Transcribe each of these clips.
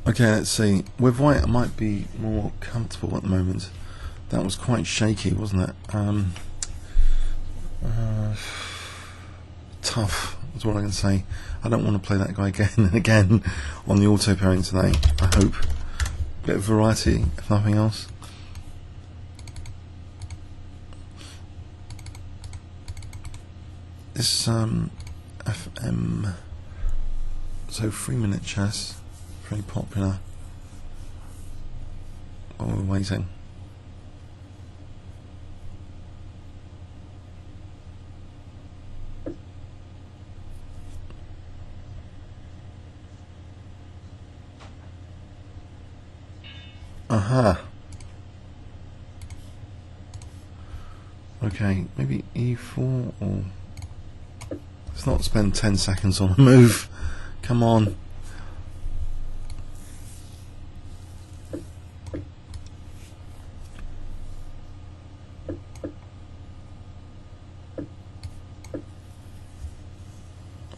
Okay, let's see. With white, I might be more comfortable at the moment. That was quite shaky, wasn't it? Tough, is what I can say. I don't want to play that guy again and again on the auto pairing today, I hope. Bit of variety, if nothing else. This FM, so 3-minute chess, very popular while we're waiting. Aha. Okay, maybe E4 or... Let's not spend 10 seconds on a move. Come on.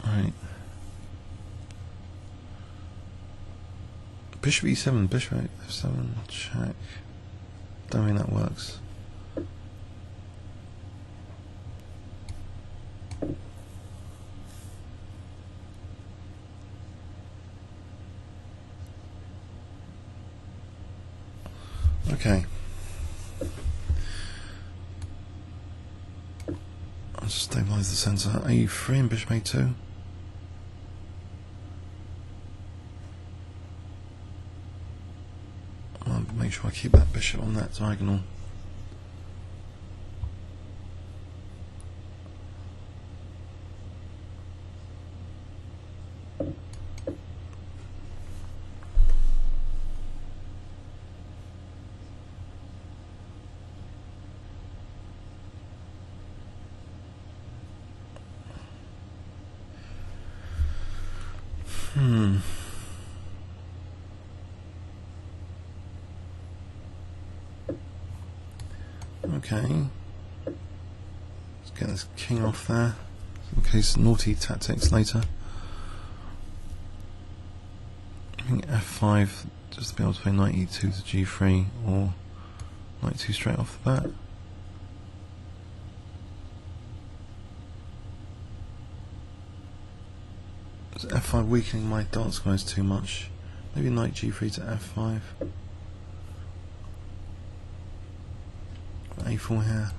Right. Bishop E7, Bishop F7, check. Don't think that works. Okay. I'll just stabilise the centre. A3 and Bishop A2. I'll make sure I keep that bishop on that diagonal. Okay. Let's get this king off there. In case naughty tactics later. I think F5 just to be able to play knight E2 to G3 or knight 2 straight off the bat. Is F5 weakening my dart squares too much? Maybe knight G3 to F5. A4 here.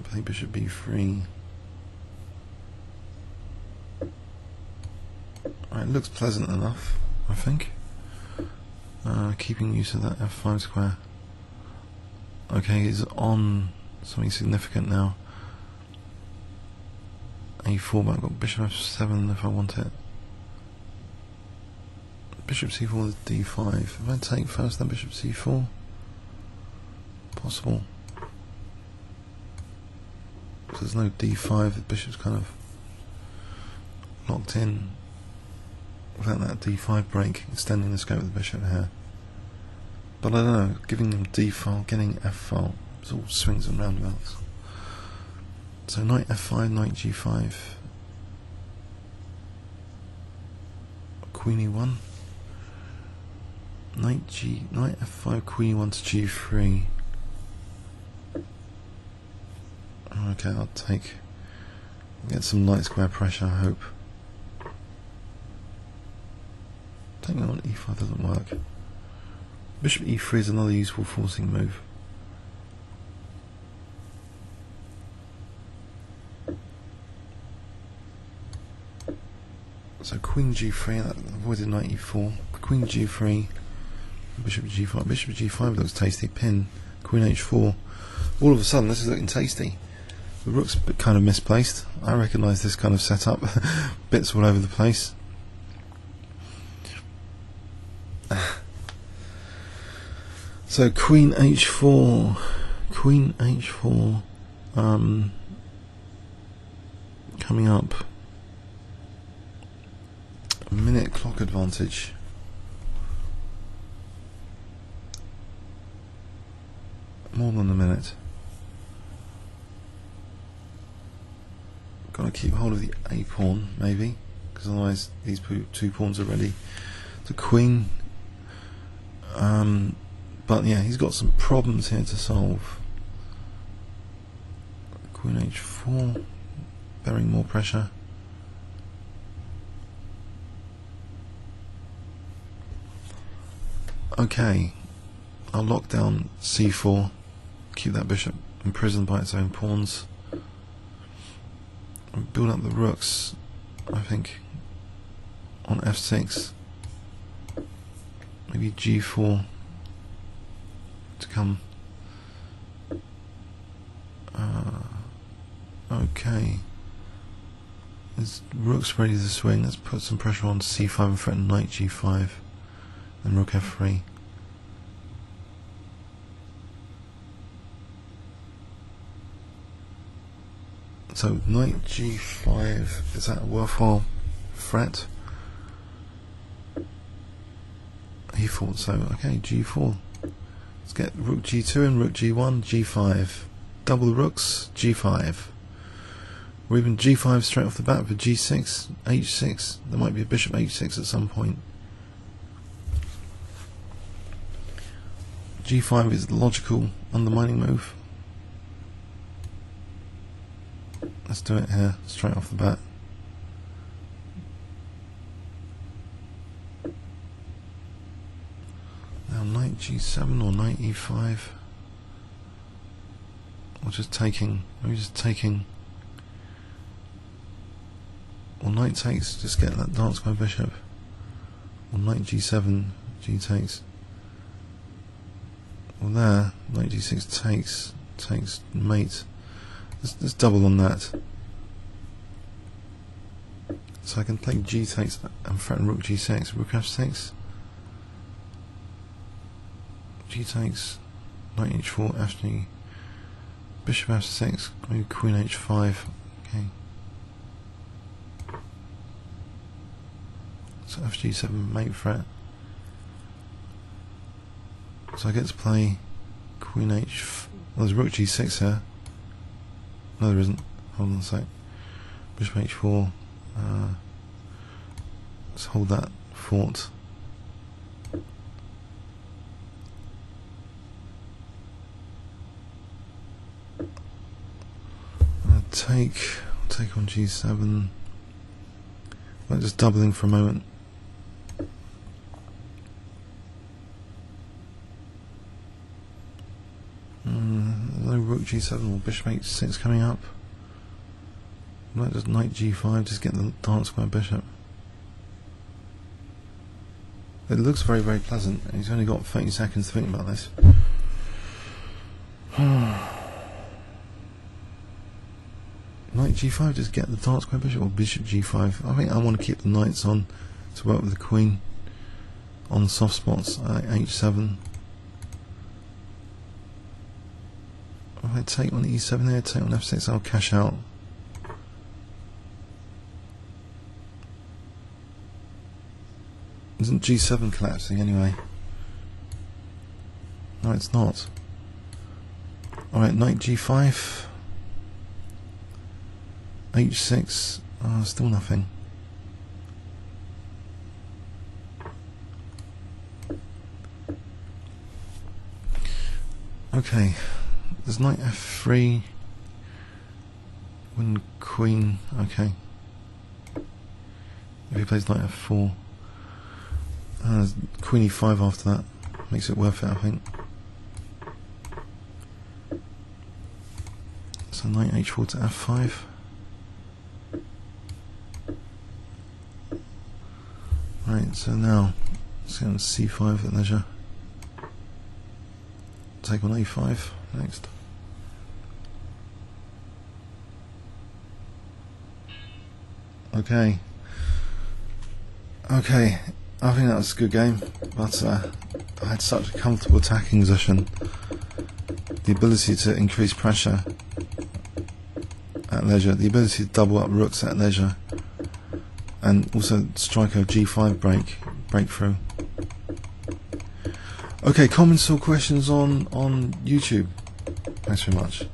Play bishop B3. Right, it looks pleasant enough, I think. Keeping use of that F5 square. Okay, he's on something significant now. A4, but I've got bishop F7 if I want it. Bishop C4 with D5. If I take first, then bishop C4. Possible. Because there's no D5, the bishop's kind of locked in without that D5 break, extending the scope of the bishop here. But I don't know, giving them D file, getting F file, it's all swings and roundabouts. So knight F5, knight G5, queen E1, knight F5, queen E1 to G3. Okay, I'll get some light square pressure, I hope. Taking on E5 doesn't work. Bishop E3 is another useful forcing move. So queen G3, that avoided knight E4. Queen G3, bishop G5. Bishop G5 looks tasty. Pin, queen H4. All of a sudden, this is looking tasty. The rook's kind of misplaced. I recognise this kind of setup. Bits all over the place. So queen H4, queen H4, coming up. A minute clock advantage. More than a minute. Got to keep hold of the A pawn, maybe, because otherwise these two pawns are ready the queen. But yeah, he's got some problems here to solve. Queen h4, bearing more pressure. Okay, I'll lock down c4, keep that bishop imprisoned by its own pawns, and build up the rooks, I think, on f6, maybe g4 to come. Okay, there's rooks ready to swing. Let's put some pressure on c5 and threaten knight g5 and rook f3. So knight g5, is that a worthwhile threat? He thought so. Okay, g4. Let's get rook g2 and rook g1, g5. Double the rooks, g5. Or even g5 straight off the bat for g6, h6. There might be a bishop h6 at some point. g5 is the logical undermining move. Let's do it here, straight off the bat. Now knight g7 or knight e5. Or just taking, maybe just taking. Or knight takes, just get that dark square bishop. Or knight g7, g takes. Or there, knight g6 takes mate. Let's double on that. So I can play g takes and threaten rook g6, rook f6. G takes, knight h4, f3, bishop f6, maybe queen h5. Okay. So fg7 mate threat. So I get to play queen h. Well, there's rook g6 here. No, there isn't. Hold on a sec. Bishop h4. Let's hold that fort. Take on g7. Like just doubling for a moment. No rook g7 or bishop h6 coming up. Like just knight g5, just get the dark square bishop. It looks very, very pleasant. He's only got 30 seconds to think about this. Knight g5, just get the dark square bishop, or bishop g5. I think I want to keep the knights on to work with the queen on soft spots. h7. If I take on e7 there, take on f6, I'll cash out. Isn't g7 collapsing anyway? No, it's not. Alright, knight g5. h6. Still nothing. Okay. There's knight f3. Win queen. Okay. If he plays knight f4. Queen e5 after that. Makes it worth it, I think. So knight h4 to f5. Right, so now let's go on c5 at leisure. Take on a5 next. Okay. Okay, I think that was a good game, but I had such a comfortable attacking position. The ability to increase pressure at leisure, the ability to double up rooks at leisure, and also strike a g5 breakthrough. Okay, comments or questions on YouTube. Thanks very much.